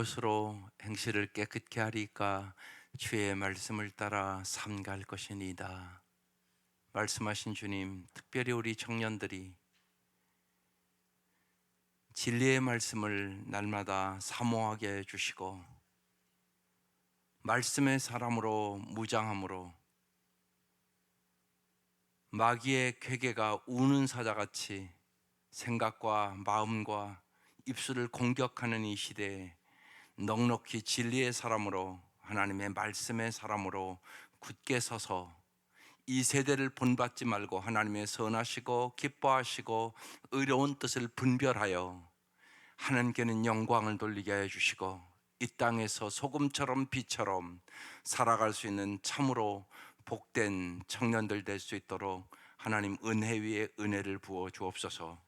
무엇으로 행실을 깨끗게 하리까? 주의 말씀을 따라 삼갈 것이니이다. 말씀하신 주님, 특별히 우리 청년들이 진리의 말씀을 날마다 사모하게 해주시고 말씀의 사람으로 무장함으로 마귀의 괴계가 우는 사자같이 생각과 마음과 입술을 공격하는 이 시대에 넉넉히 진리의 사람으로, 하나님의 말씀의 사람으로 굳게 서서 이 세대를 본받지 말고 하나님의 선하시고 기뻐하시고 의로운 뜻을 분별하여 하나님께는 영광을 돌리게 해 주시고 이 땅에서 소금처럼 빛처럼 살아갈 수 있는 참으로 복된 청년들 될 수 있도록 하나님 은혜 위에 은혜를 부어 주옵소서.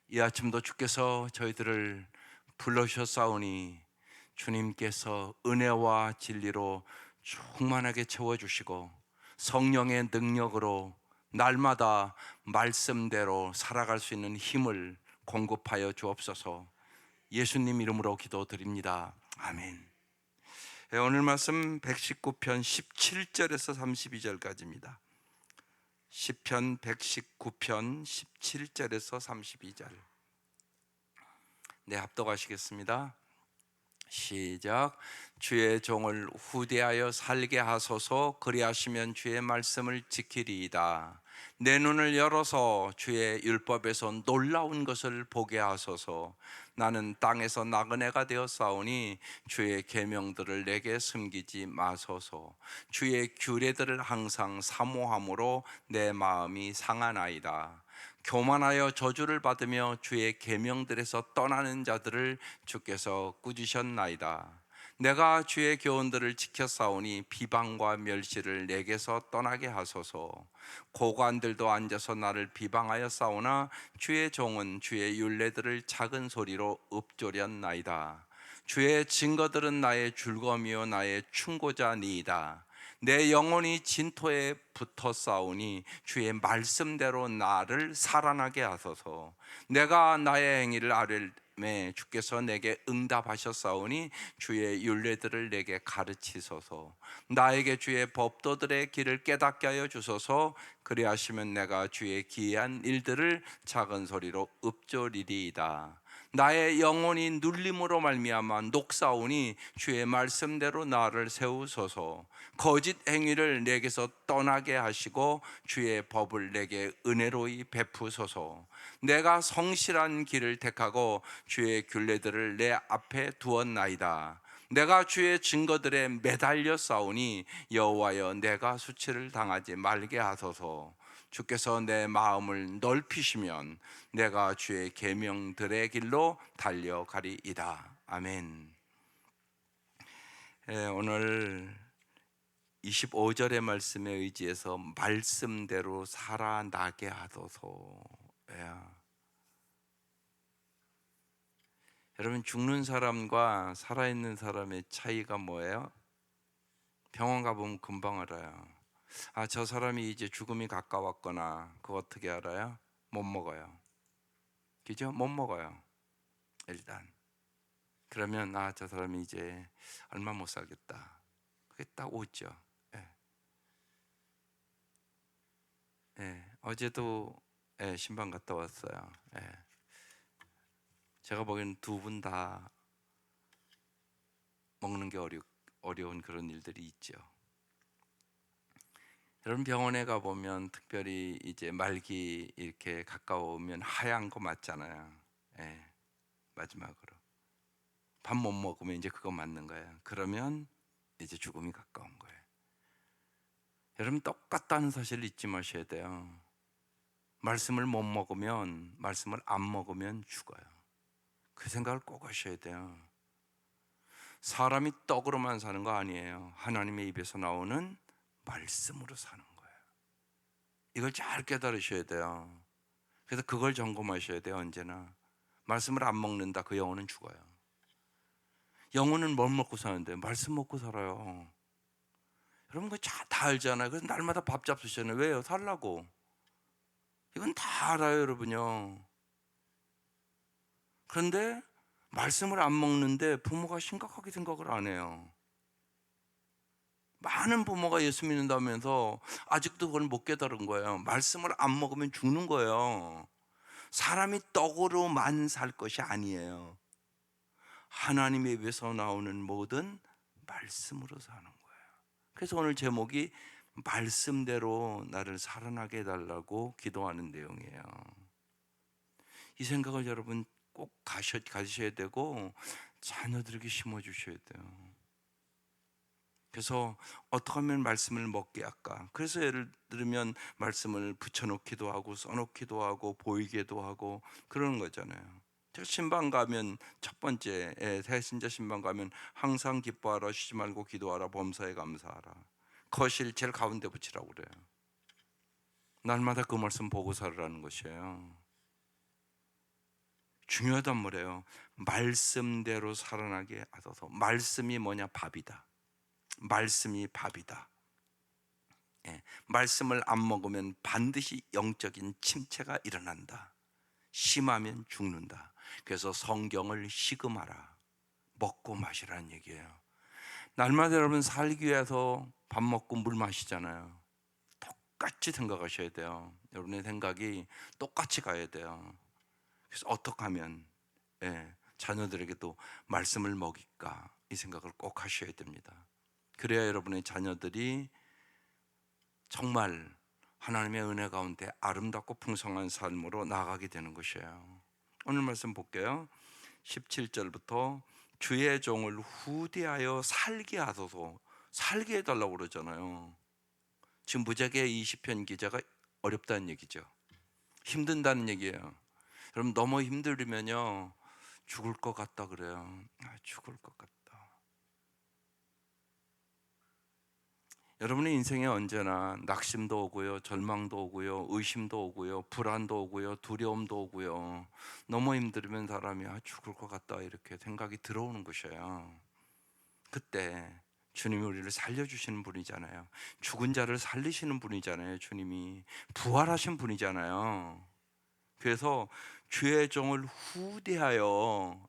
이 아침도 주께서 저희들을 불러주셨사오니 주님께서 은혜와 진리로 충만하게 채워주시고 성령의 능력으로 날마다 말씀대로 살아갈 수 있는 힘을 공급하여 주옵소서. 예수님 이름으로 기도드립니다. 아멘. 오늘 말씀 119편 17절에서 32절까지입니다. 시편 119편 17절에서 32절. 네, 합독하시겠습니다. 시작. 주의 종을 후대하여 살게 하소서. 그리하시면 주의 말씀을 지키리이다. 내 눈을 열어서 주의 율법에서 놀라운 것을 보게 하소서. 나는 땅에서 나그네가 되었사오니 주의 계명들을 내게 숨기지 마소서. 주의 규례들을 항상 사모함으로 내 마음이 상하나이다. 교만하여 저주를 받으며 주의 계명들에서 떠나는 자들을 주께서 꾸짖으셨나이다. 내가 주의 교훈들을 지켰사오니 비방과 멸시를 내게서 떠나게 하소서. 고관들도 앉아서 나를 비방하여 싸우나 주의 종은 주의 율례들을 작은 소리로 읊조렸나이다. 주의 증거들은 나의 즐거움이요 나의 충고자니이다. 내 영혼이 진토에 붙어 싸우니 주의 말씀대로 나를 살아나게 하소서. 내가 나의 행위를 아뢰매 주께서 내게 응답하셨사오니 주의 율례들을 내게 가르치소서. 나에게 주의 법도들의 길을 깨닫게 하여 주소서. 그리하시면 내가 주의 기이한 일들을 작은 소리로 읊조리리이다. 나의 영혼이 눌림으로 말미암아 녹사오니 주의 말씀대로 나를 세우소서. 거짓 행위를 내게서 떠나게 하시고 주의 법을 내게 은혜로이 베푸소서. 내가 성실한 길을 택하고 주의 규례들을 내 앞에 두었나이다. 내가 주의 증거들에 매달려 싸우니 여호와여 내가 수치를 당하지 말게 하소서. 주께서 내 마음을 넓히시면 내가 주의 계명들의 길로 달려가리이다. 아멘. 오늘 25절의 말씀에 의지해서 말씀대로 살아나게 하소서. 여러분, 죽는 사람과 살아있는 사람의 차이가 뭐예요? 병원 가보면 금방 알아요. 저 사람이 이제 죽음이 가까웠거나 그거 어떻게 알아요? 못 먹어요. 그죠? 못 먹어요. 일단 그러면 저 사람이 이제 얼마 못 살겠다. 그게 딱 오죠. 예. 어제도 신방 갔다 왔어요. 제가 보기에는 두 분 다 먹는 게 어려운 그런 일들이 있죠. 여러분, 병원에 가보면 특별히 이제 말기 이렇게 가까우면 하얀 거 맞잖아요. 마지막으로 밥 못 먹으면 이제 그거 맞는 거예요. 그러면 이제 죽음이 가까운 거예요. 여러분, 똑같다는 사실을 잊지 마셔야 돼요. 말씀을 못 먹으면, 말씀을 안 먹으면 죽어요. 그 생각을 꼭 하셔야 돼요. 사람이 떡으로만 사는 거 아니에요. 하나님의 입에서 나오는 말씀으로 사는 거예요. 이걸 잘 깨달으셔야 돼요. 그래서 그걸 점검하셔야 돼요. 언제나 말씀을 안 먹는다, 그 영혼은 죽어요. 영혼은 뭘 먹고 사는데? 말씀 먹고 살아요. 여러분, 그거 다 알잖아요. 그래서 날마다 밥 잡수시잖아요. 왜요? 살라고. 이건 다 알아요, 여러분요. 그런데 말씀을 안 먹는데 부모가 심각하게 생각을 안 해요. 많은 부모가 예수 믿는다면서 아직도 그걸 못 깨달은 거예요. 말씀을 안 먹으면 죽는 거예요. 사람이 떡으로만 살 것이 아니에요. 하나님의 입에서 나오는 모든 말씀으로 사는 거예요. 그래서 오늘 제목이 말씀대로 나를 살아나게 해달라고 기도하는 내용이에요. 이 생각을 여러분 꼭 가셔야 되고 자녀들에게 심어주셔야 돼요. 그래서 어떻게 하면 말씀을 먹게 할까? 그래서 예를 들면 말씀을 붙여놓기도 하고 써놓기도 하고 보이게도 하고 그러는 거잖아요. 제가 신방 가면 첫 번째 새신자 신방 가면 항상 기뻐하라, 쉬지 말고 기도하라, 범사에 감사하라. 거실 제일 가운데 붙이라고 그래요. 날마다 그 말씀 보고 살으라는 것이에요. 중요하단 말이에요. 말씀대로 살아나게 하소서. 말씀이 뭐냐? 밥이다. 말씀이 밥이다. 예, 말씀을 안 먹으면 반드시 영적인 침체가 일어난다. 심하면 죽는다. 그래서 성경을 식음하라. 먹고 마시라는 얘기예요. 날마다 여러분 살기 위해서 밥 먹고 물 마시잖아요. 똑같이 생각하셔야 돼요. 여러분의 생각이 똑같이 가야 돼요. 그래서 어떻게 하면 자녀들에게도 말씀을 먹일까? 이 생각을 꼭 하셔야 됩니다. 그래야 여러분의 자녀들이 정말 하나님의 은혜 가운데 아름답고 풍성한 삶으로 나아가게 되는 것이에요. 오늘 말씀 볼게요. 17절부터 주의 종을 후대하여 살게 하소서. 살게 해달라고 그러잖아요. 지금 무지하게 이 시편 기자가 어렵다는 얘기죠. 힘든다는 얘기예요. 여러분 너무 힘들면요 죽을 것 같다 그래요. 죽을 것 같다. 여러분의 인생에 언제나 낙심도 오고요, 절망도 오고요, 의심도 오고요, 불안도 오고요, 두려움도 오고요. 너무 힘들면 사람이 죽을 것 같다 이렇게 생각이 들어오는 것이에요. 그때 주님이 우리를 살려주시는 분이잖아요. 죽은 자를 살리시는 분이잖아요. 주님이 부활하신 분이잖아요. 그래서 주의 종을 후대하여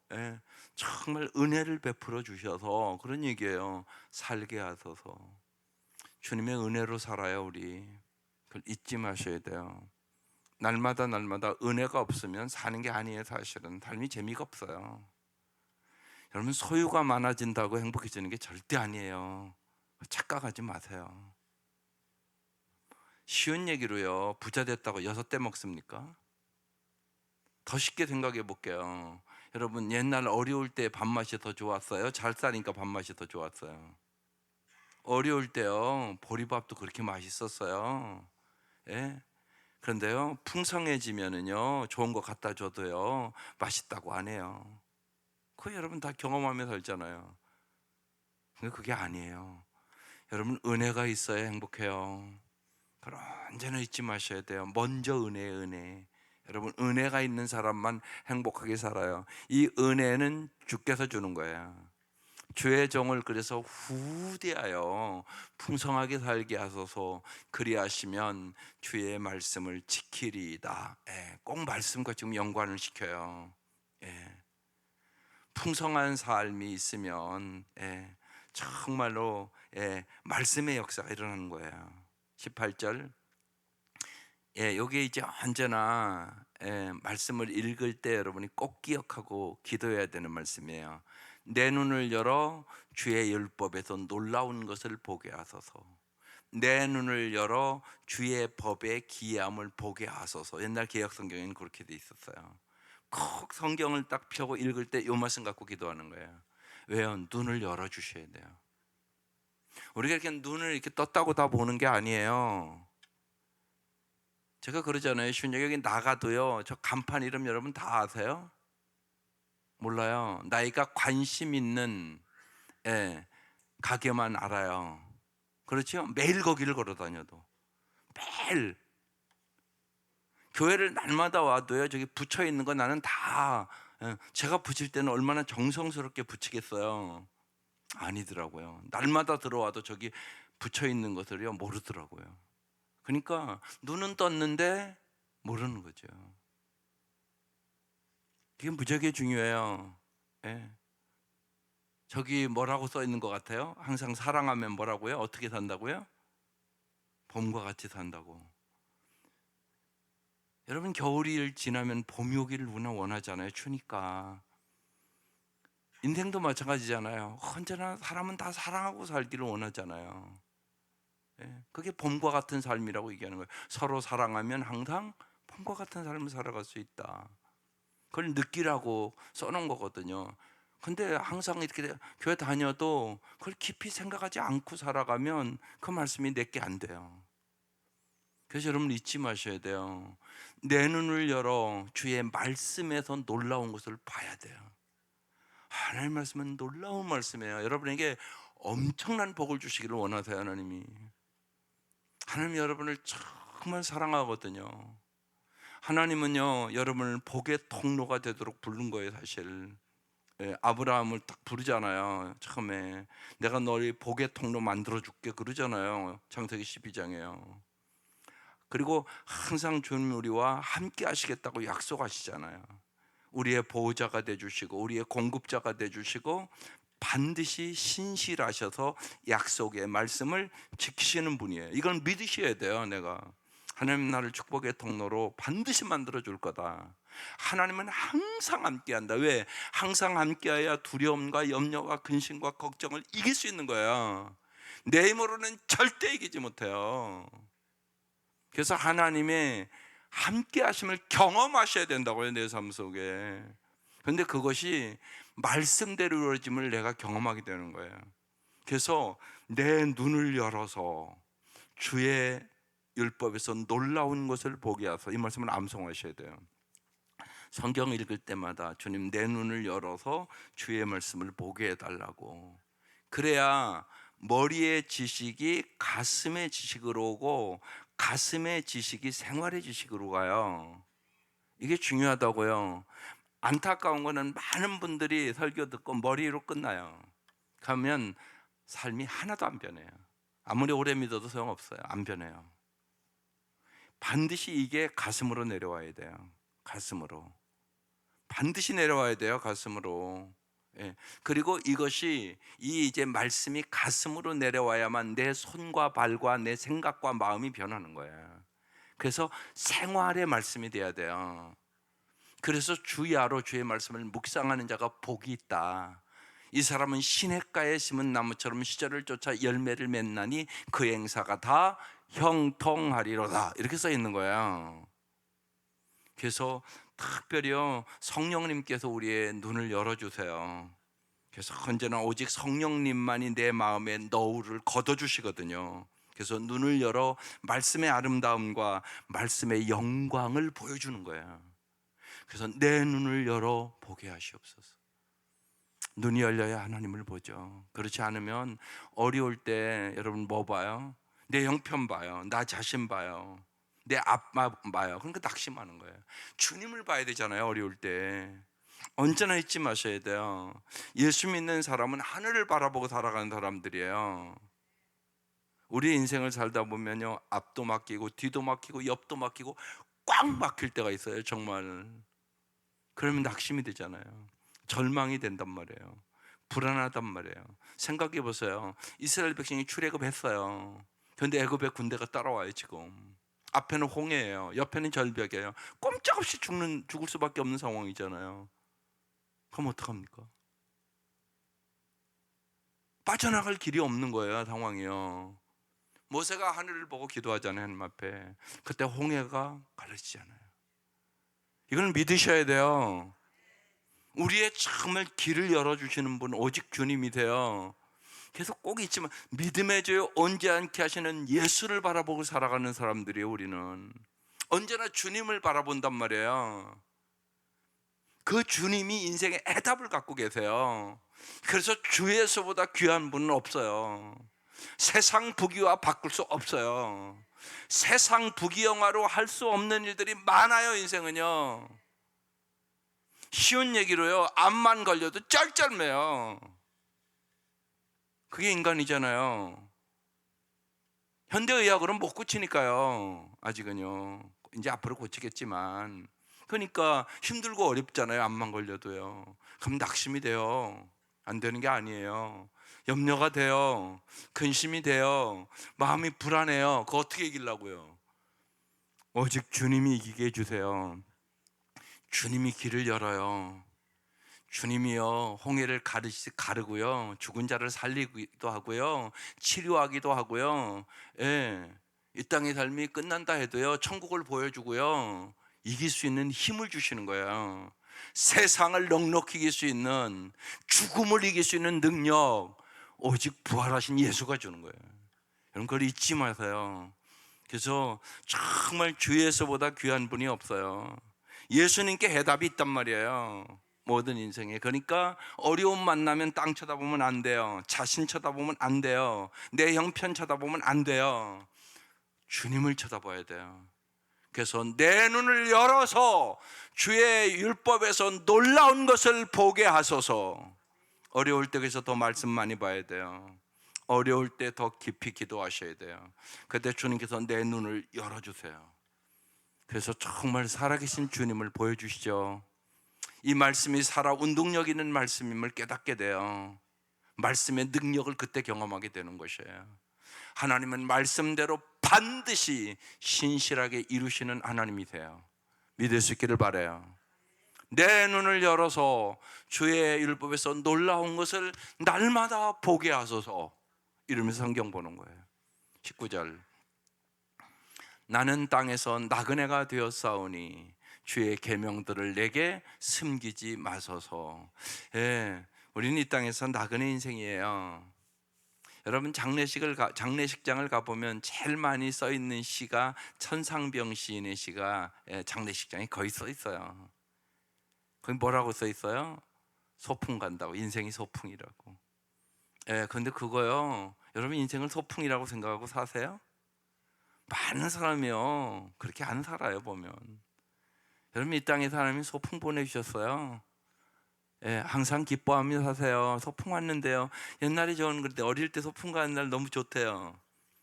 정말 은혜를 베풀어 주셔서 그런 얘기예요. 살게 하소서. 주님의 은혜로 살아요. 우리 그걸 잊지 마셔야 돼요. 날마다 은혜가 없으면 사는 게 아니에요. 사실은 삶이 재미가 없어요. 여러분 소유가 많아진다고 행복해지는 게 절대 아니에요. 착각하지 마세요. 쉬운 얘기로요, 부자 됐다고 6대 먹습니까? 더 쉽게 생각해 볼게요. 여러분 옛날 어려울 때 밥맛이 더 좋았어요? 잘 사니까 밥맛이 더 좋았어요? 어려울 때요 보리밥도 그렇게 맛있었어요. 예? 그런데요 풍성해지면은요 좋은 거 갖다 줘도요 맛있다고 안 해요. 그거 여러분 다 경험하며 살잖아요. 근데 그게 아니에요. 여러분 은혜가 있어야 행복해요. 그럼 언제나 잊지 마셔야 돼요. 먼저 은혜. 여러분 은혜가 있는 사람만 행복하게 살아요. 이 은혜는 주께서 주는 거예요. 주의 종을 그래서 후대하여 풍성하게 살게 하소서. 그리하시면 주의 말씀을 지키리이다. 꼭 말씀과 지금 연관을 시켜요. 풍성한 삶이 있으면 정말로 말씀의 역사가 일어나는 거예요. 18절 여기 이제 언제나 말씀을 읽을 때 여러분이 꼭 기억하고 기도해야 되는 말씀이에요. 내 눈을 열어 주의 율법에서 놀라운 것을 보게 하소서. 내 눈을 열어 주의 법의 기이함을 보게 하소서. 옛날 개역 성경에는 그렇게 돼 있었어요. 꼭 성경을 딱 펴고 읽을 때 이 말씀 갖고 기도하는 거예요. 왜요? 눈을 열어 주셔야 돼요. 우리가 이렇게 눈을 이렇게 떴다고 다 보는 게 아니에요. 제가 그러잖아요. 신약 여기 나가도요. 저 간판 이름 여러분 다 아세요? 몰라요. 나이가 관심 있는 가게만 알아요. 그렇죠? 매일 거기를 걸어 다녀도 매일 교회를 날마다 와도요. 저기 붙여 있는 거 나는 다 제가 붙일 때는 얼마나 정성스럽게 붙이겠어요. 아니더라고요. 날마다 들어와도 저기 붙여 있는 것을요 모르더라고요. 그러니까 눈은 떴는데 모르는 거죠. 이게 무지하게 중요해요. 예. 저기 뭐라고 써 있는 것 같아요? 항상 사랑하면 뭐라고요? 어떻게 산다고요? 봄과 같이 산다고. 여러분, 겨울이 지나면 봄이 오기를 누구나 원하잖아요. 추니까. 인생도 마찬가지잖아요. 언제나 사람은 다 사랑하고 살기를 원하잖아요. 예, 그게 봄과 같은 삶이라고 얘기하는 거예요. 서로 사랑하면 항상 봄과 같은 삶을 살아갈 수 있다. 그걸 느끼라고 써놓은 거거든요. 근데 항상 이렇게 교회 다녀도 그걸 깊이 생각하지 않고 살아가면 그 말씀이 내게 안 돼요. 그래서 여러분 잊지 마셔야 돼요. 내 눈을 열어 주의 말씀에서 놀라운 것을 봐야 돼요. 하나님의 말씀은 놀라운 말씀이에요. 여러분에게 엄청난 복을 주시기를 원하세요. 하나님이. 하나님 여러분을 정말 사랑하거든요. 하나님은요, 여러분을 복의 통로가 되도록 부른 거예요, 사실. 예, 아브라함을 딱 부르잖아요. 처음에 내가 너희 복의 통로 만들어 줄게 그러잖아요. 창세기 12장에요. 그리고 항상 주님 우리와 함께 하시겠다고 약속하시잖아요. 우리의 보호자가 돼 주시고 우리의 공급자가 돼 주시고 반드시 신실하셔서 약속의 말씀을 지키시는 분이에요. 이건 믿으셔야 돼요. 내가 하나님 나를 축복의 통로로 반드시 만들어 줄 거다. 하나님은 항상 함께한다. 왜? 항상 함께해야 두려움과 염려와 근심과 걱정을 이길 수 있는 거예요. 내 힘으로는 절대 이기지 못해요. 그래서 하나님의 함께 하심을 경험하셔야 된다고요, 내 삶 속에. 그런데 그것이 말씀대로 이루어짐을 내가 경험하게 되는 거예요. 그래서 내 눈을 열어서 주의 율법에서 놀라운 것을 보게 하소서. 이 말씀을 암송하셔야 돼요. 성경 읽을 때마다 주님 내 눈을 열어서 주의 말씀을 보게 해달라고. 그래야 머리의 지식이 가슴의 지식으로 오고 가슴의 지식이 생활의 지식으로 가요. 이게 중요하다고요. 안타까운 거는 많은 분들이 설교 듣고 머리로 끝나요. 그러면 삶이 하나도 안 변해요. 아무리 오래 믿어도 소용없어요. 안 변해요. 반드시 이게 가슴으로 내려와야 돼요. 가슴으로. 반드시 내려와야 돼요. 가슴으로. 예. 그리고 이것이 이제 말씀이 가슴으로 내려와야만 내 손과 발과 내 생각과 마음이 변하는 거예요. 그래서 생활의 말씀이 돼야 돼요. 그래서 주야로 주의 말씀을 묵상하는 자가 복이 있다. 이 사람은 시냇가에 심은 나무처럼 시절을 쫓아 열매를 맺나니 그 행사가 다 형통하리로다. 이렇게 써 있는 거예요. 그래서 특별히요, 성령님께서 우리의 눈을 열어주세요. 그래서 언제나 오직 성령님만이 내 마음에 너울을 걷어주시거든요. 그래서 눈을 열어 말씀의 아름다움과 말씀의 영광을 보여주는 거예요. 그래서 내 눈을 열어 보게 하시옵소서. 눈이 열려야 하나님을 보죠. 그렇지 않으면 어려울 때 여러분 뭐 봐요? 내 형편 봐요. 나 자신 봐요. 내 앞만 봐요. 그러니까 낙심하는 거예요. 주님을 봐야 되잖아요. 어려울 때. 언제나 잊지 마셔야 돼요. 예수 믿는 사람은 하늘을 바라보고 살아가는 사람들이에요. 우리 인생을 살다 보면요, 앞도 막히고 뒤도 막히고 옆도 막히고 꽉 막힐 때가 있어요. 정말. 그러면 낙심이 되잖아요. 절망이 된단 말이에요. 불안하단 말이에요. 생각해 보세요. 이스라엘 백성이 출애굽했어요. 그런데 애굽의 군대가 따라와요. 지금 앞에는 홍해예요. 옆에는 절벽이에요. 꼼짝없이 죽을 수밖에 없는 상황이잖아요. 그럼 어떡합니까? 빠져나갈 길이 없는 거예요. 상황이요. 모세가 하늘을 보고 기도하잖아요. 하나님 앞에. 그때 홍해가 갈라지잖아요. 이걸 믿으셔야 돼요. 우리의 정말 길을 열어주시는 분 오직 주님이세요. 그래서 꼭 있지만 믿음의 주 언제 않게 하시는 예수를 바라보고 살아가는 사람들이에요. 우리는 언제나 주님을 바라본단 말이에요. 그 주님이 인생의 해답을 갖고 계세요. 그래서 주 예수보다 귀한 분은 없어요. 세상 부귀와 바꿀 수 없어요. 세상 부귀영화로 할 수 없는 일들이 많아요. 인생은요, 쉬운 얘기로요, 암만 걸려도 쩔쩔매요. 그게 인간이잖아요. 현대의학으로는 못 고치니까요. 아직은요. 이제 앞으로 고치겠지만. 그러니까 힘들고 어렵잖아요. 암만 걸려도요. 그럼 낙심이 돼요. 안 되는 게 아니에요. 염려가 돼요. 근심이 돼요. 마음이 불안해요. 그거 어떻게 이기려고요? 오직 주님이 이기게 해주세요. 주님이 길을 열어요. 주님이요, 홍해를 가르고요, 죽은 자를 살리기도 하고요, 치료하기도 하고요, 예, 이 땅의 삶이 끝난다 해도요, 천국을 보여주고요, 이길 수 있는 힘을 주시는 거예요. 세상을 넉넉히 이길 수 있는, 죽음을 이길 수 있는 능력, 오직 부활하신 예수가 주는 거예요. 여러분, 그걸 잊지 마세요. 그래서 정말 주 예수보다 귀한 분이 없어요. 예수님께 해답이 있단 말이에요. 모든 인생에. 그러니까 어려움 만나면 땅 쳐다보면 안 돼요. 자신 쳐다보면 안 돼요. 내 형편 쳐다보면 안 돼요. 주님을 쳐다봐야 돼요. 그래서 내 눈을 열어서 주의 율법에서 놀라운 것을 보게 하소서. 어려울 때 그래서 더 말씀 많이 봐야 돼요. 어려울 때 더 깊이 기도하셔야 돼요. 그때 주님께서 내 눈을 열어주세요. 그래서 정말 살아계신 주님을 보여주시죠. 이 말씀이 살아 운동력 있는 말씀임을 깨닫게 돼요. 말씀의 능력을 그때 경험하게 되는 것이에요. 하나님은 말씀대로 반드시 신실하게 이루시는 하나님이세요. 믿을 수 있기를 바라요. 내 눈을 열어서 주의 율법에서 놀라운 것을 날마다 보게 하소서, 이러면서 성경 보는 거예요. 19절, 나는 땅에서 나그네가 되었사오니 주의 계명들을 내게 숨기지 마소서. 예, 우리는 이 땅에서 나그네 인생이에요. 여러분, 장례식장을 가보면 제일 많이 써 있는 시가 천상병 시인의 시가, 장례식장에 거의 써 있어요. 거기 뭐라고 써 있어요? 소풍 간다고, 인생이 소풍이라고. 근데 그거요, 여러분 인생을 소풍이라고 생각하고 사세요? 많은 사람이요 그렇게 안 살아요. 보면 여러분, 이 땅에 사람이 소풍 보내주셨어요. 항상 기뻐하며 사세요. 소풍 왔는데요, 옛날에 저는 그때 어릴 때 소풍 가는 날 너무 좋대요.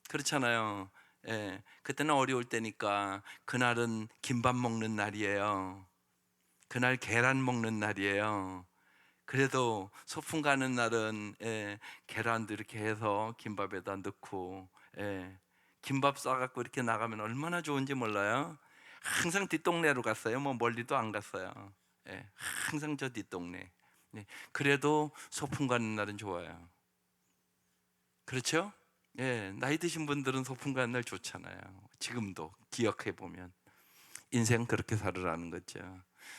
그렇잖아요. 그때는 어려울 때니까. 그날은 김밥 먹는 날이에요. 그날 계란 먹는 날이에요. 그래도 소풍 가는 날은 계란도 이렇게 해서 김밥에다 넣고, 김밥 싸갖고 이렇게 나가면 얼마나 좋은지 몰라요? 항상 뒷동네로 갔어요. 뭐 멀리도 안 갔어요. 항상 저 뒷동네. 그래도 소풍 가는 날은 좋아요. 그렇죠? 나이 드신 분들은 소풍 가는 날 좋잖아요. 지금도 기억해 보면 인생 그렇게 살으라는 거죠.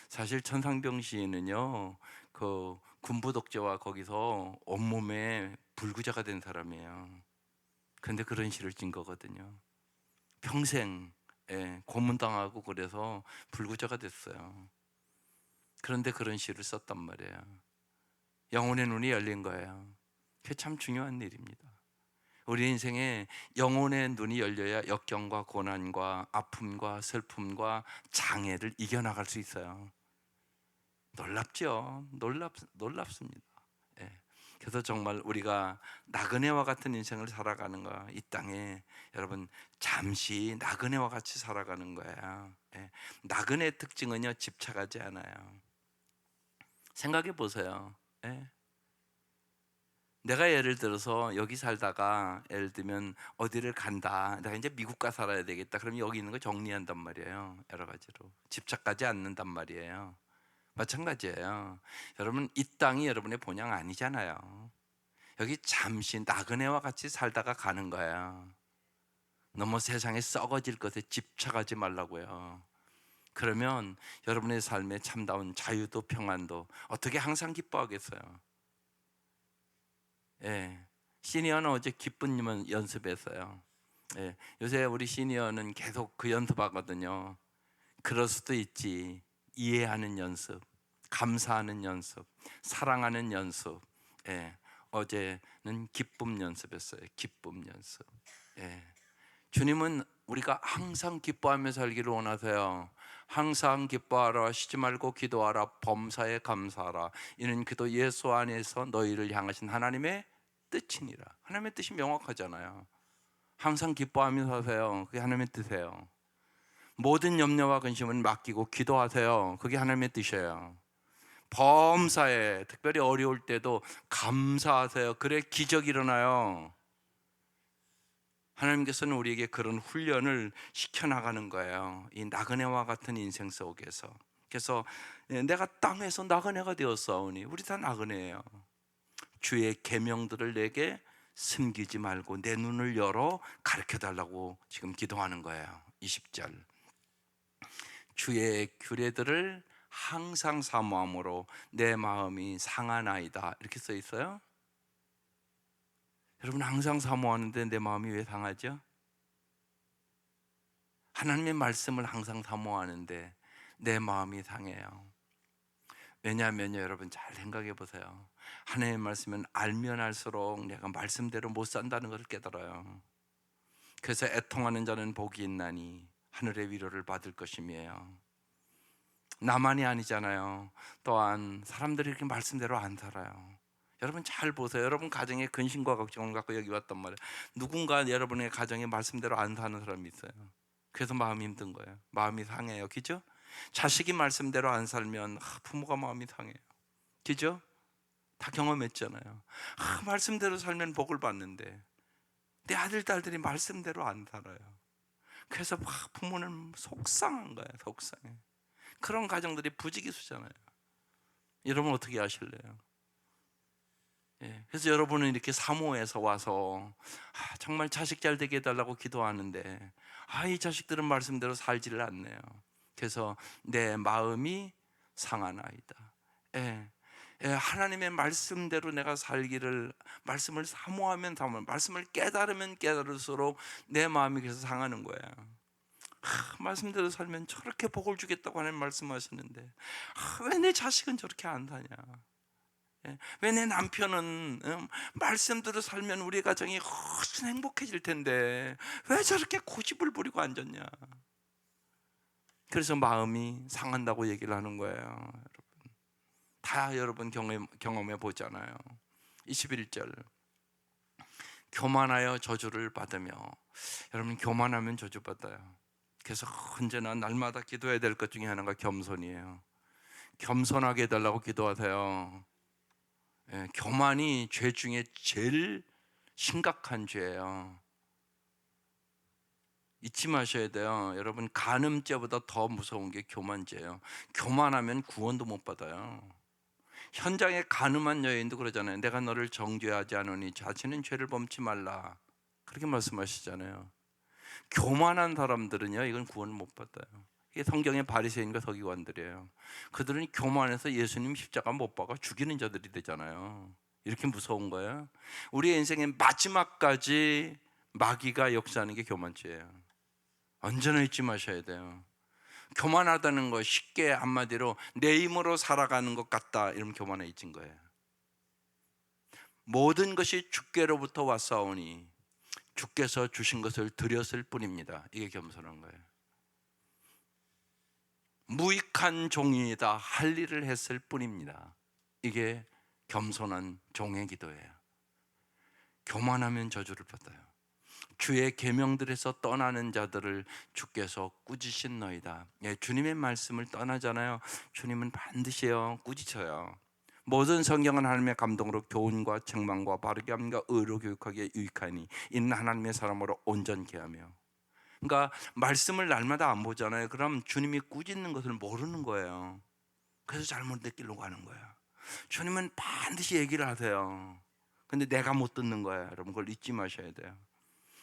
사실 천상병 시인은요, 그 군부 독재와 거기서 온몸에 불구자가 된 사람이에요. 그런데 그런 시를 찐 거거든요. 평생 고문당하고 그래서 불구자가 됐어요. 그런데 그런 시를 썼단 말이에요. 영혼의 눈이 열린 거예요. 그게 참 중요한 일입니다. 우리 인생에 영혼의 눈이 열려야 역경과 고난과 아픔과 슬픔과 장애를 이겨나갈 수 있어요. 놀랍죠? 놀랍습니다. 그래서 정말 우리가 나그네와 같은 인생을 살아가는 거야. 이 땅에 여러분, 잠시 나그네와 같이 살아가는 거예요. 나그네의 특징은요, 집착하지 않아요. 생각해 보세요. 내가 예를 들어서 여기 살다가 예를 들면 어디를 간다, 내가 이제 미국 가 살아야 되겠다, 그러면 여기 있는 거 정리한단 말이에요. 여러 가지로 집착하지 않는단 말이에요. 마찬가지예요. 여러분, 이 땅이 여러분의 본향 아니잖아요. 여기 잠시 나그네와 같이 살다가 가는 거예요. 너무 세상에 썩어질 것에 집착하지 말라고요. 그러면 여러분의 삶에 참다운 자유도 평안도 어떻게 항상 기뻐하겠어요? 시니어는 어제 기쁜 연습했어요. 요새 우리 시니어는 계속 그 연습하거든요. 그럴 수도 있지. 이해하는 연습, 감사하는 연습, 사랑하는 연습. 어제는 기쁨 연습했어요. 기쁨 연습. 주님은 우리가 항상 기뻐하며 살기를 원하세요. 항상 기뻐하라, 쉬지 말고 기도하라, 범사에 감사하라. 이는 그도 예수 안에서 너희를 향하신 하나님의 뜻이니라. 하나님의 뜻이 명확하잖아요. 항상 기뻐하며 사세요. 그게 하나님의 뜻이에요. 모든 염려와 근심은 맡기고 기도하세요. 그게 하나님의 뜻이에요. 범사에 특별히 어려울 때도 감사하세요. 그래 기적이 일어나요. 하나님께서는 우리에게 그런 훈련을 시켜나가는 거예요. 이 나그네와 같은 인생 속에서. 그래서 내가 땅에서 나그네가 되었사오니, 우리 다 나그네예요. 주의 계명들을 내게 숨기지 말고 내 눈을 열어 가르쳐달라고 지금 기도하는 거예요. 20절, 주의 규례들을 항상 사모함으로 내 마음이 상하나이다, 이렇게 써 있어요. 여러분, 항상 사모하는데 내 마음이 왜 상하죠? 하나님의 말씀을 항상 사모하는데 내 마음이 상해요. 왜냐하면요, 여러분 잘 생각해 보세요. 하나님의 말씀은 알면 알수록 내가 말씀대로 못 산다는 것을 깨달아요. 그래서 애통하는 자는 복이 있나니 하늘의 위로를 받을 것임이에요. 나만이 아니잖아요. 또한 사람들이 이렇게 말씀대로 안 살아요. 여러분 잘 보세요. 여러분 가정에 근심과 걱정을 갖고 여기 왔단 말이에요. 누군가 여러분의 가정에 말씀대로 안 사는 사람이 있어요. 그래서 마음이 힘든 거예요. 마음이 상해요. 그죠? 자식이 말씀대로 안 살면 부모가 마음이 상해요. 그죠? 다 경험했잖아요. 말씀대로 살면 복을 받는데 내 아들 딸들이 말씀대로 안 살아요. 그래서 부모는 속상한 거예요. 속상해. 그런 가정들이 부지기수잖아요. 여러분 어떻게 하실래요? 예, 그래서 여러분은 이렇게 사모해서 와서 정말 자식 잘 되게 해달라고 기도하는데 이 자식들은 말씀대로 살지를 않네요. 그래서 내 마음이 상하나이다. 예, 예, 하나님의 말씀대로 내가 살기를, 말씀을 사모하면 사모하면, 말씀을 깨달으면 깨달을수록 내 마음이 그래서 상하는 거예요. 말씀대로 살면 저렇게 복을 주겠다고 하나님 말씀하시는데 왜 내 자식은 저렇게 안 사냐? 왜 내 남편은 말씀대로 살면 우리 가정이 훨씬 행복해질 텐데 왜 저렇게 고집을 부리고 앉았냐? 그래서 마음이 상한다고 얘기를 하는 거예요. 여러분 다 여러분 경험해 보잖아요. 21절, 교만하여 저주를 받으며. 여러분 교만하면 저주받아요. 그래서 언제나 날마다 기도해야 될 것 중에 하나가 겸손이에요. 겸손하게 해달라고 기도하세요. 예, 교만이 죄 중에 제일 심각한 죄예요. 잊지 마셔야 돼요. 여러분 간음죄보다 더 무서운 게 교만죄예요. 교만하면 구원도 못 받아요. 현장에 간음한 여인도 그러잖아요. 내가 너를 정죄하지 않으니 자신은 죄를 범치 말라, 그렇게 말씀하시잖아요. 교만한 사람들은요, 이건 구원을 못 받아요. 이게 성경의 바리새인과 서기관들이에요. 그들은 교만해서 예수님 십자가 못 박아 죽이는 자들이 되잖아요. 이렇게 무서운 거예요. 우리의 인생의 마지막까지 마귀가 역사하는 게 교만죄예요. 언제나 잊지 마셔야 돼요. 교만하다는 거 쉽게 한마디로 내 힘으로 살아가는 것 같다, 이러면 교만에 잊은 거예요. 모든 것이 주께로부터 왔사오니 주께서 주신 것을 드렸을 뿐입니다. 이게 겸손한 거예요. 무익한 종이다, 할 일을 했을 뿐입니다. 이게 겸손한 종의 기도예요. 교만하면 저주를 받아요. 주의 계명들에서 떠나는 자들을 주께서 꾸짖으신너이다. 예, 주님의 말씀을 떠나잖아요. 주님은 반드시요 꾸짖어요. 모든 성경은 하나님의 감동으로 교훈과 책망과 바르게 함과 의로 교육하기에 유익하니 이는 하나님의 사람으로 온전케 하며. 그러니까 말씀을 날마다 안 보잖아요. 그럼 주님이 꾸짖는 것을 모르는 거예요. 그래서 잘못된 길로 가는 거예요. 주님은 반드시 얘기를 하세요. 근데 내가 못 듣는 거예요. 여러분 그걸 잊지 마셔야 돼요.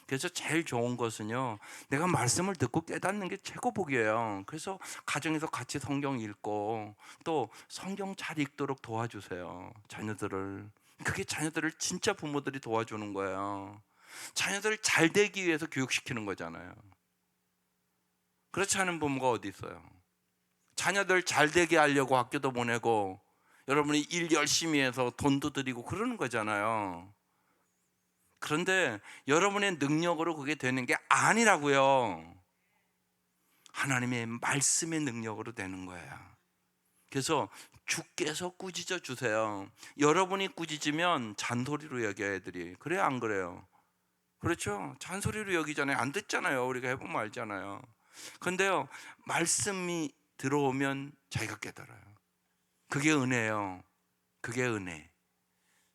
그래서 제일 좋은 것은요, 내가 말씀을 듣고 깨닫는 게 최고 복이에요. 그래서 가정에서 같이 성경 읽고 또 성경 잘 읽도록 도와주세요, 자녀들을. 그게 자녀들을 진짜 부모들이 도와주는 거예요. 자녀들 잘 되기 위해서 교육시키는 거잖아요. 그렇지 않은 부모가 어디 있어요? 자녀들 잘 되게 하려고 학교도 보내고 여러분이 일 열심히 해서 돈도 드리고 그러는 거잖아요. 그런데 여러분의 능력으로 그게 되는 게 아니라고요. 하나님의 말씀의 능력으로 되는 거예요. 그래서 주께서 꾸짖어 주세요. 여러분이 꾸짖으면 잔소리로 여겨요, 애들이. 그래요, 안 그래요? 그렇죠? 잔소리로 여기잖아요. 안 듣잖아요. 우리가 해보면 알잖아요. 그런데요, 말씀이 들어오면 자기가 깨달아요. 그게 은혜예요. 그게 은혜.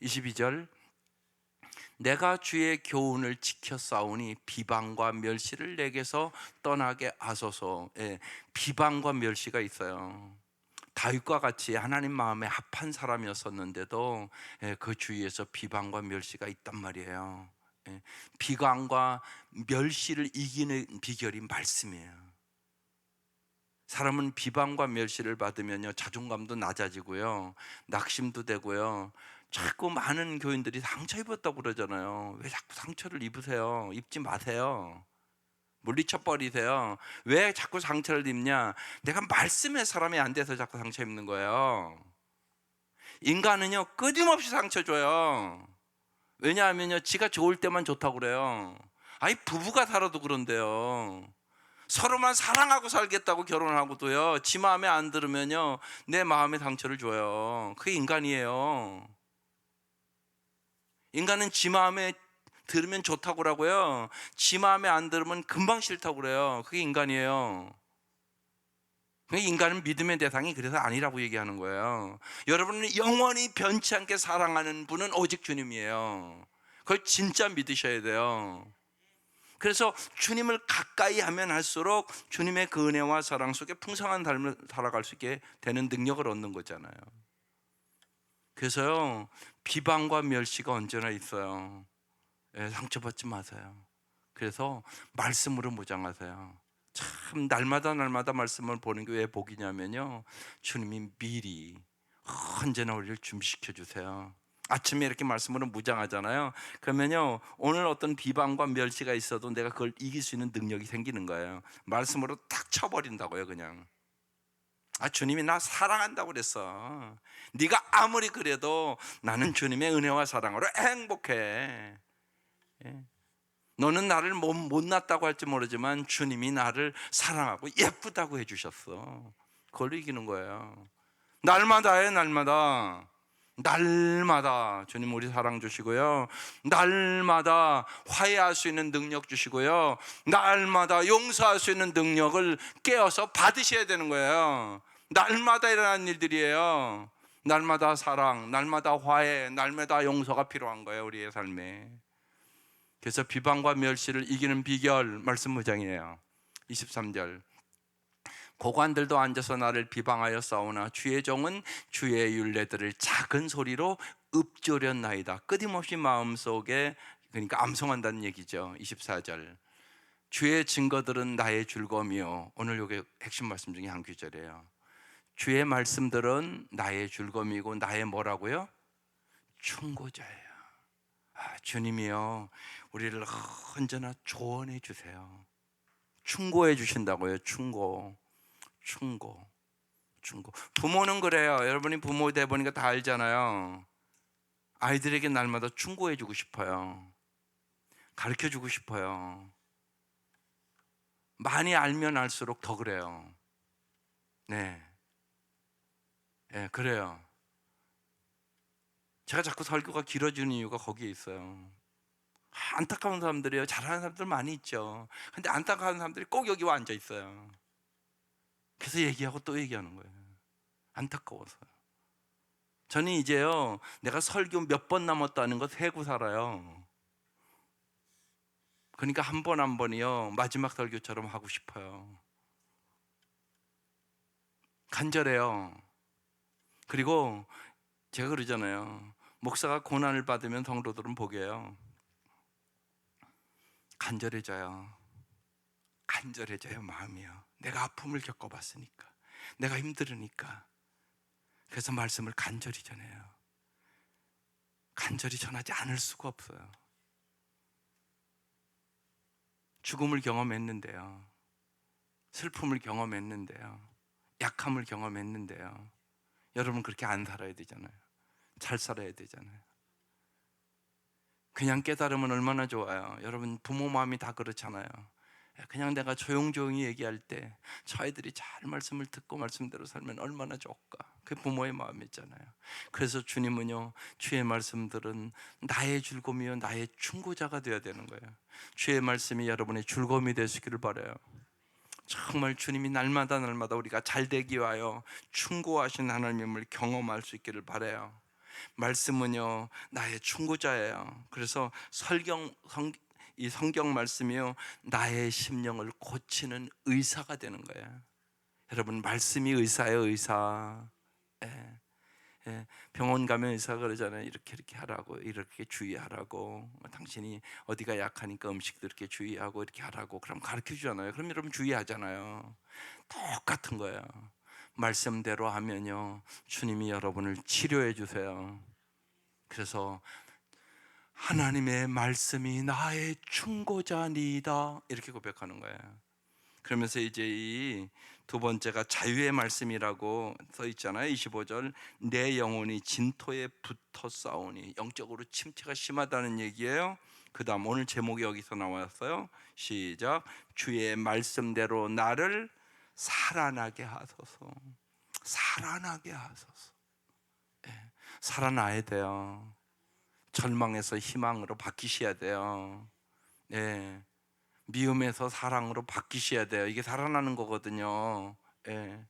22절, 내가 주의 교훈을 지켜 싸우니 비방과 멸시를 내게서 떠나게 하소서. 예, 비방과 멸시가 있어요. 다윗과 같이 하나님 마음에 합한 사람이었었는데도 그 주위에서 비방과 멸시가 있단 말이에요. 비방과 멸시를 이기는 비결이 말씀이에요. 사람은 비방과 멸시를 받으면요, 자존감도 낮아지고요, 낙심도 되고요. 자꾸 많은 교인들이 상처 입었다고 그러잖아요. 왜 자꾸 상처를 입으세요? 입지 마세요. 물리쳐 버리세요. 왜 자꾸 상처를 입냐? 내가 말씀의 사람이 안 돼서 자꾸 상처 입는 거예요. 인간은요, 끊임없이 상처 줘요. 왜냐하면요, 지가 좋을 때만 좋다고 그래요. 아니, 부부가 살아도 그런데요. 서로만 사랑하고 살겠다고 결혼하고도요, 지 마음에 안 들으면요, 내 마음에 상처를 줘요. 그게 인간이에요. 인간은 지 마음에 들으면 좋다고 그러고요, 지 마음에 안 들으면 금방 싫다고 그래요. 그게 인간이에요. 인간은 믿음의 대상이 그래서 아니라고 얘기하는 거예요. 여러분은 영원히 변치 않게 사랑하는 분은 오직 주님이에요. 그걸 진짜 믿으셔야 돼요. 그래서 주님을 가까이 하면 할수록 주님의 그 은혜와 사랑 속에 풍성한 삶을 살아갈 수 있게 되는 능력을 얻는 거잖아요. 그래서요, 비방과 멸시가 언제나 있어요. 상처받지 마세요. 그래서 말씀으로 무장하세요. 참 날마다 말씀을 보는 게 왜 복이냐면요, 주님이 미리 언제나 우리를 준비시켜 주세요. 아침에 이렇게 말씀으로 무장하잖아요. 그러면요, 오늘 어떤 비방과 멸시가 있어도 내가 그걸 이길 수 있는 능력이 생기는 거예요. 말씀으로 탁 쳐버린다고요. 그냥 주님이 나 사랑한다고 그랬어. 네가 아무리 그래도 나는 주님의 은혜와 사랑으로 행복해. 너는 나를 못났다고 할지 모르지만 주님이 나를 사랑하고 예쁘다고 해주셨어. 그걸 이기는 거예요. 날마다 해, 날마다. 날마다 주님 우리 사랑 주시고요, 날마다 화해할 수 있는 능력 주시고요, 날마다 용서할 수 있는 능력을 깨어서 받으셔야 되는 거예요. 날마다 일어나는 일들이에요. 날마다 사랑, 날마다 화해, 날마다 용서가 필요한 거예요, 우리의 삶에. 그래서 비방과 멸시를 이기는 비결 말씀 무장이에요. 23절, 고관들도 앉아서 나를 비방하여 싸우나 주의 종은 주의 율례들을 작은 소리로 읊조렸나이다. 끊임없이 마음속에, 그러니까 암송한다는 얘기죠. 24절, 주의 증거들은 나의 즐거움이요. 오늘 이게 핵심 말씀 중에 한 구절이에요. 주의 말씀들은 나의 즐거움이고 나의 뭐라고요? 충고자예요. 주님이요, 우리를 언제나 조언해 주세요. 충고해 주신다고요. 충고. 부모는 그래요. 여러분이 부모 돼 보니까 다 알잖아요. 아이들에게 날마다 충고해 주고 싶어요. 가르쳐 주고 싶어요. 많이 알면 알수록 더 그래요. 네, 그래요. 제가 자꾸 설교가 길어지는 이유가 거기에 있어요. 안타까운 사람들이에요. 잘하는 사람들 많이 있죠. 근데 안타까운 사람들이 꼭 여기 와 앉아 있어요. 그래서 얘기하고 또 얘기하는 거예요. 안타까워서요. 저는 이제요, 내가 설교 몇 번 남았다는 거 세고 살아요. 그러니까 한 번 한 번이요, 마지막 설교처럼 하고 싶어요. 간절해요. 그리고 제가 그러잖아요. 목사가 고난을 받으면 성도들은 복이에요. 간절해져요. 마음이요. 내가 아픔을 겪어봤으니까, 내가 힘들으니까. 그래서 말씀을 간절히 전해요. 간절히 전하지 않을 수가 없어요. 죽음을 경험했는데요, 슬픔을 경험했는데요, 약함을 경험했는데요, 여러분 그렇게 안 살아야 되잖아요. 잘 살아야 되잖아요. 그냥 깨달으면 얼마나 좋아요. 여러분 부모 마음이 다 그렇잖아요. 그냥 내가 조용조용히 얘기할 때 저 아이들이 잘 말씀을 듣고 말씀대로 살면 얼마나 좋을까. 그게 부모의 마음이잖아요. 그래서 주님은요, 주의 말씀들은 나의 즐거움이요 나의 충고자가 되어야 되는 거예요. 주의 말씀이 여러분의 즐거움이 되시기를 바라요. 정말 주님이 날마다 우리가 잘되기 위하여 충고하신 하나님을 경험할 수 있기를 바라요. 말씀은요 나의 충고자예요. 그래서 이 성경 말씀이요 나의 심령을 고치는 의사가 되는 거예요. 여러분, 말씀이 의사예요, 의사. 예. 예, 병원 가면 의사가 그러잖아요. 이렇게 하라고, 이렇게 주의하라고. 당신이 어디가 약하니까 음식도 이렇게 주의하고 이렇게 하라고. 그럼 가르쳐 주잖아요. 그럼 여러분 주의하잖아요. 똑같은 거예요. 말씀대로 하면요 주님이 여러분을 치료해 주세요. 그래서 하나님의 말씀이 나의 충고자니이다 이렇게 고백하는 거예요. 그러면서 이제 이 두 번째가 자유의 말씀이라고 써 있잖아요. 25절, 내 영혼이 진토에 붙어 싸우니, 영적으로 침체가 심하다는 얘기예요. 그 다음 오늘 제목이 여기서 나왔어요. 시작. 주의 말씀대로 나를 살아나게 하소서. 살아나게 하소서. 예, 살아나야 돼요. 절망에서 희망으로 바뀌셔야 돼요. 예, 미움에서 사랑으로 바뀌셔야 돼요. 이게 살아나는 거거든요. 예.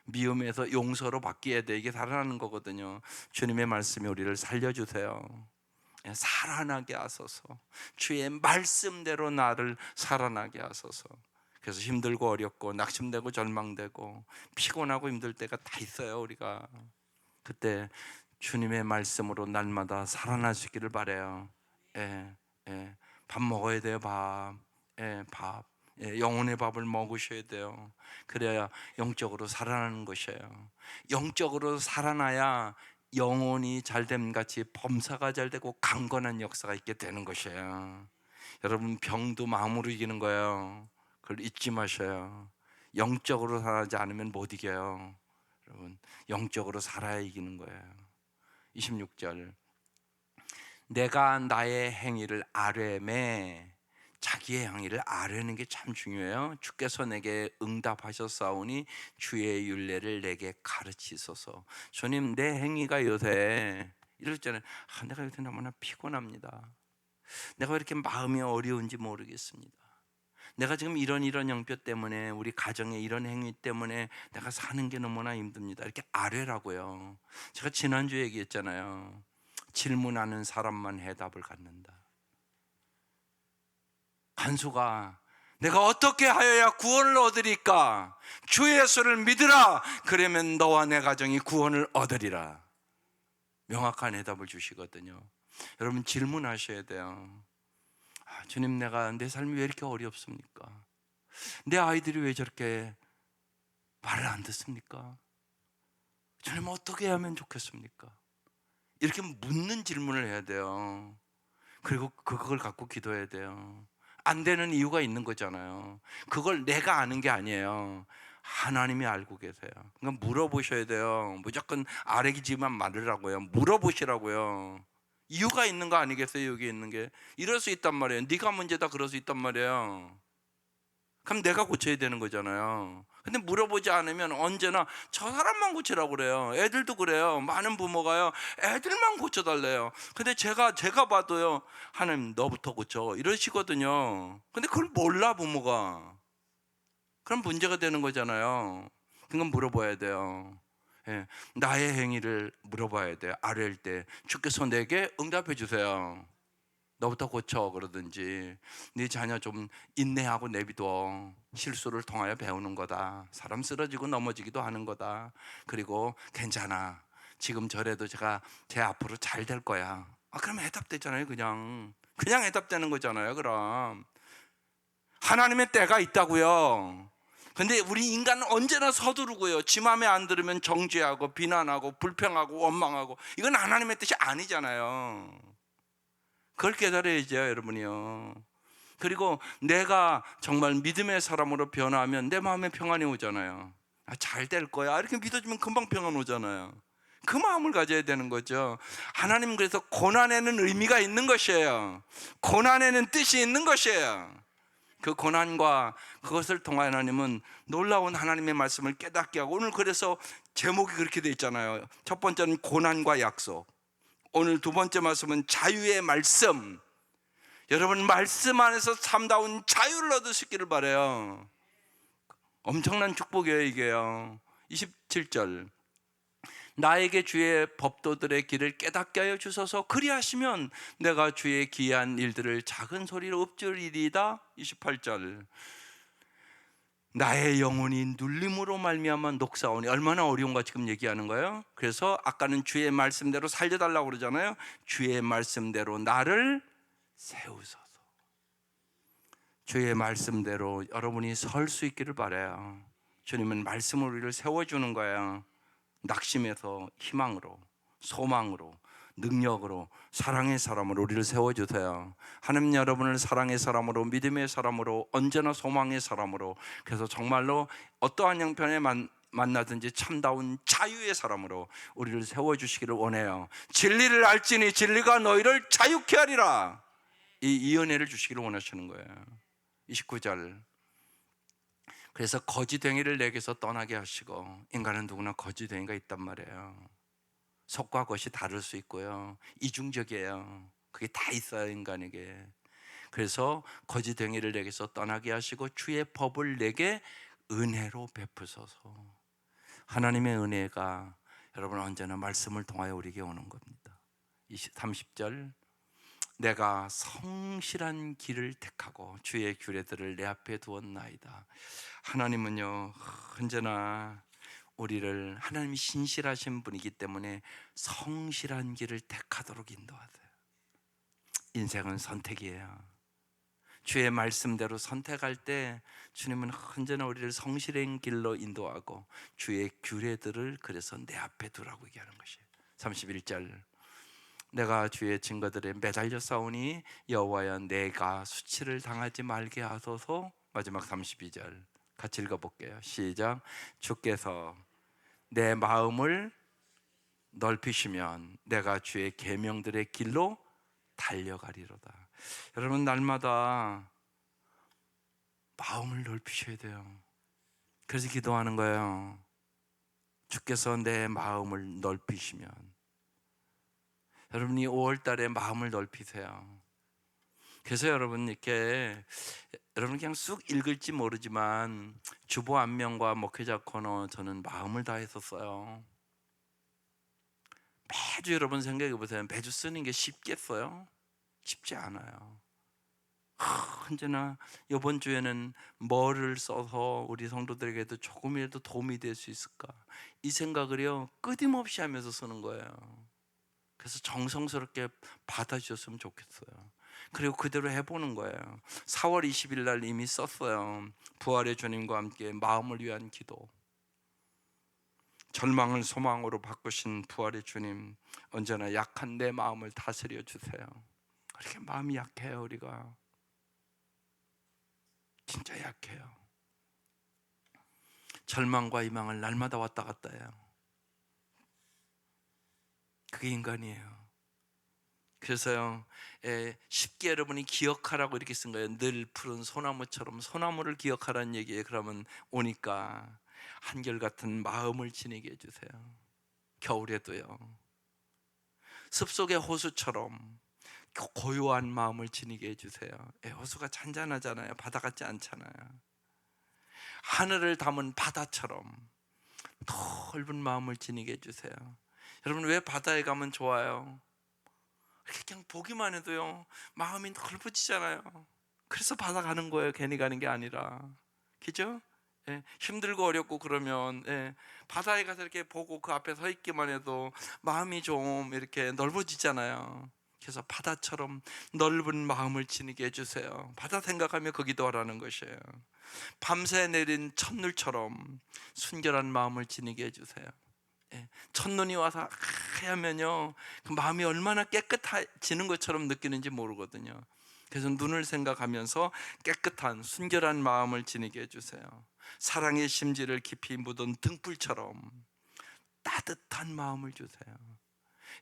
미움에서 용서로 바뀌어야 돼. 이게 살아나는 거거든요. 주님의 말씀이 우리를 살려주세요. 예, 살아나게 하소서. 주의 말씀대로 나를 살아나게 하소서. 그래서 힘들고 어렵고 낙심되고 절망되고 피곤하고 힘들 때가 다 있어요. 우리가 그때 주님의 말씀으로 날마다 살아나시기를 바라요. 예, 예. 밥 먹어야 돼요. 밥. 예, 밥. 예, 영혼의 밥을 먹으셔야 돼요. 그래야 영적으로 살아나는 것이에요. 영적으로 살아나야 영혼이 잘됨 같이 범사가 잘 되고 강건한 역사가 있게 되는 것이에요. 여러분, 병도 마음으로 이기는 거예요. 그걸 잊지 마셔요. 영적으로 살아나지 않으면 못 이겨요. 여러분, 영적으로 살아야 이기는 거예요. 26절, 내가 나의 행위를 아뢰매. 자기의 행위를 아뢰는 게 참 중요해요. 주께서 내게 응답하셨사오니 주의 율례를 내게 가르치소서. 주님, 내 행위가 요새 이랬잖아요. 내가 요새 너무나 피곤합니다. 내가 왜 이렇게 마음이 어려운지 모르겠습니다. 내가 지금 이런 형편 때문에, 우리 가정의 이런 행위 때문에 내가 사는 게 너무나 힘듭니다. 이렇게 아뢰라고요. 제가 지난주에 얘기했잖아요. 질문하는 사람만 해답을 갖는다. 간수가 내가 어떻게 하여야 구원을 얻으리까? 주 예수를 믿으라. 그러면 너와 내 가정이 구원을 얻으리라. 명확한 해답을 주시거든요. 여러분, 질문하셔야 돼요. 주님, 내가 내 삶이 왜 이렇게 어렵습니까? 내 아이들이 왜 저렇게 말을 안 듣습니까? 주님, 어떻게 하면 좋겠습니까? 이렇게 묻는 질문을 해야 돼요. 그리고 그걸 갖고 기도해야 돼요. 안 되는 이유가 있는 거잖아요. 그걸 내가 아는 게 아니에요. 하나님이 알고 계세요. 그러니까 물어보셔야 돼요. 무조건 아래기지만 말으라고요. 물어보시라고요. 이유가 있는 거 아니겠어요? 여기 있는 게 이럴 수 있단 말이에요. 네가 문제다 그럴 수 있단 말이에요. 그럼 내가 고쳐야 되는 거잖아요. 근데 물어보지 않으면 언제나 저 사람만 고치라고 그래요. 애들도 그래요. 많은 부모가요, 애들만 고쳐달래요. 근데 제가 봐도요, 하나님 너부터 고쳐 이러시거든요. 근데 그걸 몰라 부모가. 그럼 문제가 되는 거잖아요. 그건 물어봐야 돼요. 예, 나의 행위를 물어봐야 돼요. 아뢰일 때 주께서 내게 응답해 주세요. 너부터 고쳐 그러든지, 네 자녀 좀 인내하고 내비둬. 실수를 통하여 배우는 거다. 사람 쓰러지고 넘어지기도 하는 거다. 그리고 괜찮아. 지금 저래도 제가 제 앞으로 잘 될 거야. 그럼 해답되잖아요. 그냥 해답되는 거잖아요. 그럼 하나님의 때가 있다고요. 근데 우리 인간은 언제나 서두르고요. 지 맘에 안 들으면 정죄하고 비난하고 불평하고 원망하고, 이건 하나님의 뜻이 아니잖아요. 그걸 깨달아야죠, 여러분이요. 그리고 내가 정말 믿음의 사람으로 변화하면 내 마음에 평안이 오잖아요. 잘 될 거야 이렇게 믿어주면 금방 평안 오잖아요. 그 마음을 가져야 되는 거죠. 하나님, 그래서 고난에는 의미가 있는 것이에요. 고난에는 뜻이 있는 것이에요. 그 고난과 그것을 통해 하나님은 놀라운 하나님의 말씀을 깨닫게 하고, 오늘 그래서 제목이 그렇게 돼 있잖아요. 첫 번째는 고난과 약속, 오늘 두 번째 말씀은 자유의 말씀. 여러분, 말씀 안에서 참다운 자유를 얻으시기를 바라요. 엄청난 축복이에요 이게요. 27절, 나에게 주의 법도들의 길을 깨닫게 하여 주소서. 그리하시면 내가 주의 기이한 일들을 작은 소리로 읊조리리이다. 28절, 나의 영혼이 눌림으로 말미암아 녹사오니. 얼마나 어려운가 지금 얘기하는 거예요. 그래서 아까는 주의 말씀대로 살려달라고 그러잖아요. 주의 말씀대로 나를 세우소서. 주의 말씀대로 여러분이 설 수 있기를 바라요. 주님은 말씀으로 우리를 세워주는 거예요. 낙심에서 희망으로, 소망으로, 능력으로, 사랑의 사람으로 우리를 세워주세요. 하나님 여러분을 사랑의 사람으로, 믿음의 사람으로, 언제나 소망의 사람으로, 그래서 정말로 어떠한 형편에 만나든지 참다운 자유의 사람으로 우리를 세워주시기를 원해요. 진리를 알지니 진리가 너희를 자유케 하리라. 이 은혜를 주시기를 원하시는 거예요. 29절, 그래서 거짓행위를 내게서 떠나게 하시고. 인간은 누구나 거짓행위가 있단 말이에요. 속과 겉이 다를 수 있고요, 이중적이에요. 그게 다 있어요 인간에게. 그래서 거짓행위를 내게서 떠나게 하시고 주의 법을 내게 은혜로 베푸소서. 하나님의 은혜가 여러분 언제나 말씀을 통하여 우리에게 오는 겁니다. 30절, 내가 성실한 길을 택하고 주의 규례들을 내 앞에 두었나이다. 하나님은요 언제나 우리를, 하나님이 신실하신 분이기 때문에 성실한 길을 택하도록 인도하세요. 인생은 선택이에요. 주의 말씀대로 선택할 때 주님은 언제나 우리를 성실한 길로 인도하고 주의 규례들을 그래서 내 앞에 두라고 얘기하는 것이에요. 31절, 내가 주의 증거들에 매달려 싸우니 여호와여 내가 수치를 당하지 말게 하소서. 마지막 32절 같이 읽어볼게요. 시작. 주께서 내 마음을 넓히시면 내가 주의 계명들의 길로 달려가리로다. 여러분 날마다 마음을 넓히셔야 돼요. 그래서 기도하는 거예요. 주께서 내 마음을 넓히시면. 여러분이 5월 달에 마음을 넓히세요. 그래서 여러분 이렇게 여러분 그냥 쑥 읽을지 모르지만 주보 안면과 목회자 코너 저는 마음을 다했었어요. 매주 여러분 생각해 보세요. 매주 쓰는 게 쉽겠어요? 쉽지 않아요. 언제나 이번 주에는 뭐를 써서 우리 성도들에게도 조금이라도 도움이 될 수 있을까, 이 생각을요 끊임없이 하면서 쓰는 거예요. 그래서 정성스럽게 받아주셨으면 좋겠어요. 그리고 그대로 해보는 거예요. 4월 20일 날 이미 썼어요. 부활의 주님과 함께 마음을 위한 기도. 절망을 소망으로 바꾸신 부활의 주님, 언제나 약한 내 마음을 다스려 주세요. 그렇게 마음이 약해요. 우리가 진짜 약해요. 절망과 희망을 날마다 왔다 갔다 해요. 그게 인간이에요. 그래서요 쉽게 여러분이 기억하라고 이렇게 쓴 거예요. 늘 푸른 소나무처럼 소나무를 기억하라는 얘기예요. 그러면 오니까 한결같은 마음을 지니게 해주세요. 겨울에도요 습속의 호수처럼 고요한 마음을 지니게 해주세요. 호수가 잔잔하잖아요. 바다 같지 않잖아요. 하늘을 담은 바다처럼 넓은 마음을 지니게 해주세요. 여러분 왜 바다에 가면 좋아요? 그냥 보기만 해도요 마음이 넓어지잖아요. 그래서 바다 가는 거예요. 괜히 가는 게 아니라. 그죠? 힘들고 어렵고 그러면 바다에 가서 이렇게 보고 그 앞에 서 있기만 해도 마음이 좀 이렇게 넓어지잖아요. 그래서 바다처럼 넓은 마음을 지니게 해주세요. 바다 생각하며 거기도 하라는 것이에요. 밤새 내린 첫눈처럼 순결한 마음을 지니게 해주세요. 첫눈이 와서 하면요 그 마음이 얼마나 깨끗해지는 것처럼 느끼는지 모르거든요. 그래서 눈을 생각하면서 깨끗한 순결한 마음을 지니게 해주세요. 사랑의 심지를 깊이 묻은 등불처럼 따뜻한 마음을 주세요.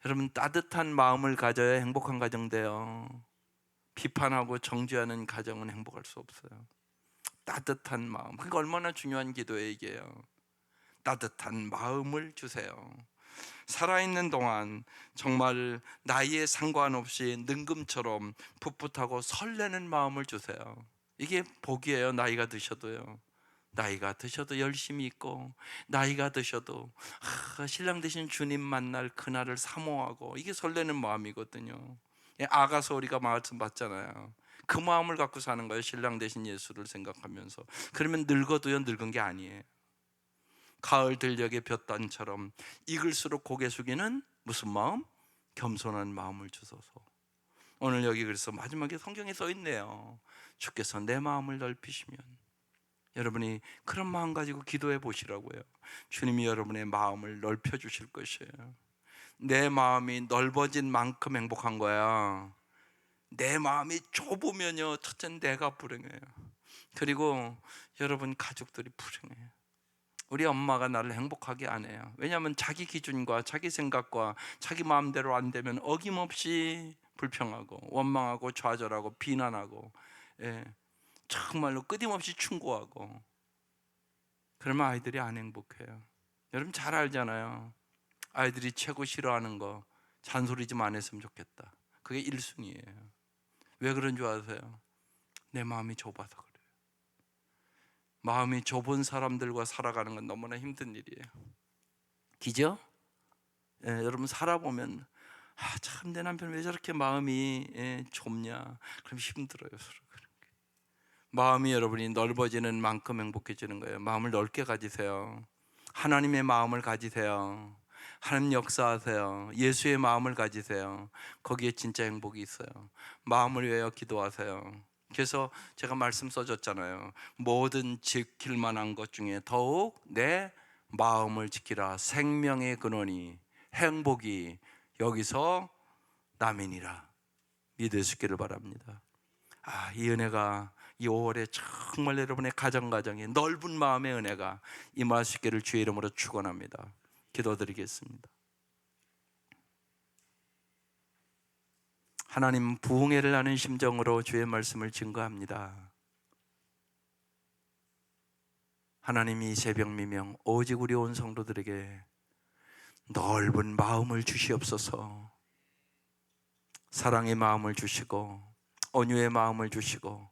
여러분 따뜻한 마음을 가져야 행복한 가정 돼요. 비판하고 정죄하는 가정은 행복할 수 없어요. 따뜻한 마음, 그러니까 얼마나 중요한 기도예요 이게요. 따뜻한 마음을 주세요. 살아있는 동안 정말 나이에 상관없이 능금처럼 풋풋하고 설레는 마음을 주세요. 이게 복이에요. 나이가 드셔도요 나이가 드셔도 열심히 있고, 나이가 드셔도 신랑 되신 주님 만날 그날을 사모하고, 이게 설레는 마음이거든요. 아가서 우리가 말씀 받잖아요. 그 마음을 갖고 사는 거예요. 신랑 되신 예수를 생각하면서. 그러면 늙어도요, 늙은 게 아니에요. 가을 들녘의 볕단처럼 익을수록 고개 숙이는 무슨 마음? 겸손한 마음을 주소서. 오늘 여기 그래서 마지막에 성경에 써 있네요. 주께서 내 마음을 넓히시면, 여러분이 그런 마음 가지고 기도해 보시라고요. 주님이 여러분의 마음을 넓혀 주실 것이에요. 내 마음이 넓어진 만큼 행복한 거야. 내 마음이 좁으면요, 첫째는 내가 불행해요. 그리고 여러분 가족들이 불행해요. 우리 엄마가 나를 행복하게 안 해요. 왜냐하면 자기 기준과 자기 생각과 자기 마음대로 안 되면 어김없이 불평하고 원망하고 좌절하고 비난하고, 예, 정말로 끊임없이 충고하고, 그러면 아이들이 안 행복해요. 여러분 잘 알잖아요. 아이들이 최고 싫어하는 거, 잔소리 좀 안 했으면 좋겠다. 그게 1순위예요. 왜 그런 줄 아세요? 내 마음이 좁아서 그래요. 마음이 좁은 사람들과 살아가는 건 너무나 힘든 일이에요. 기죠? 예, 여러분 살아보면 참 내 남편 왜 저렇게 마음이 좁냐, 그럼 힘들어요. 서로. 마음이 여러분이 넓어지는 만큼 행복해지는 거예요. 마음을 넓게 가지세요. 하나님의 마음을 가지세요. 하나님 역사하세요. 예수의 마음을 가지세요. 거기에 진짜 행복이 있어요. 마음을 위하여 기도하세요. 그래서 제가 말씀 써줬잖아요. 모든 지킬 만한 것 중에 더욱 내 마음을 지키라. 생명의 근원이, 행복이 여기서 남이니라. 믿을 수 있기를 바랍니다. 이 은혜가 이 5월에 정말 여러분의 가정가정에 넓은 마음의 은혜가 임할 수 있기를 주의 이름으로 축원합니다. 기도드리겠습니다. 하나님, 부흥회를 하는 심정으로 주의 말씀을 증거합니다. 하나님, 이 새벽 미명 오직 우리 온 성도들에게 넓은 마음을 주시옵소서. 사랑의 마음을 주시고 온유의 마음을 주시고,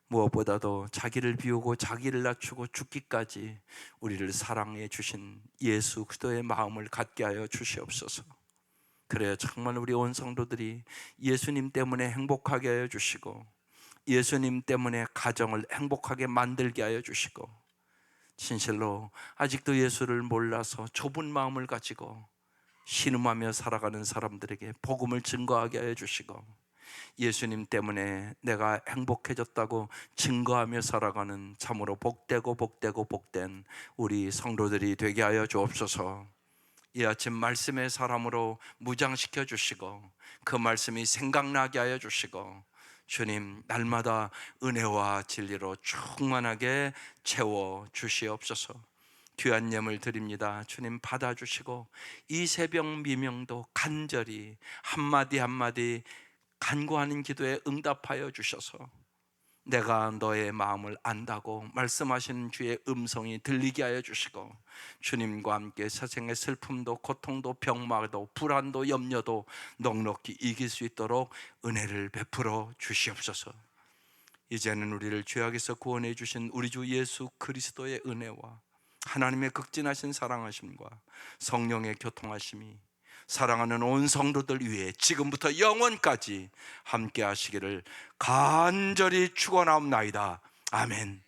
무엇보다도 자기를 비우고 자기를 낮추고 죽기까지 우리를 사랑해 주신 예수 그리스도의 마음을 갖게 하여 주시옵소서. 그래야 정말 우리 온 성도들이 예수님 때문에 행복하게 하여 주시고, 예수님 때문에 가정을 행복하게 만들게 하여 주시고, 진실로 아직도 예수를 몰라서 좁은 마음을 가지고 신음하며 살아가는 사람들에게 복음을 증거하게 하여 주시고, 예수님 때문에 내가 행복해졌다고 증거하며 살아가는 참으로 복되고 복되고 복된 우리 성도들이 되게 하여 주옵소서. 이 아침 말씀의 사람으로 무장시켜 주시고, 그 말씀이 생각나게 하여 주시고, 주님 날마다 은혜와 진리로 충만하게 채워 주시옵소서. 귀한 예물 드립니다. 주님 받아주시고, 이 새벽 미명도 간절히 한마디 한마디 간구하는 기도에 응답하여 주셔서 내가 너의 마음을 안다고 말씀하시는 주의 음성이 들리게 하여 주시고, 주님과 함께 세상의 슬픔도 고통도 병마도 불안도 염려도 넉넉히 이길 수 있도록 은혜를 베풀어 주시옵소서. 이제는 우리를 죄악에서 구원해 주신 우리 주 예수 그리스도의 은혜와 하나님의 극진하신 사랑하심과 성령의 교통하심이 사랑하는 온 성도들 위해 지금부터 영원까지 함께 하시기를 간절히 축원하옵나이다. 아멘.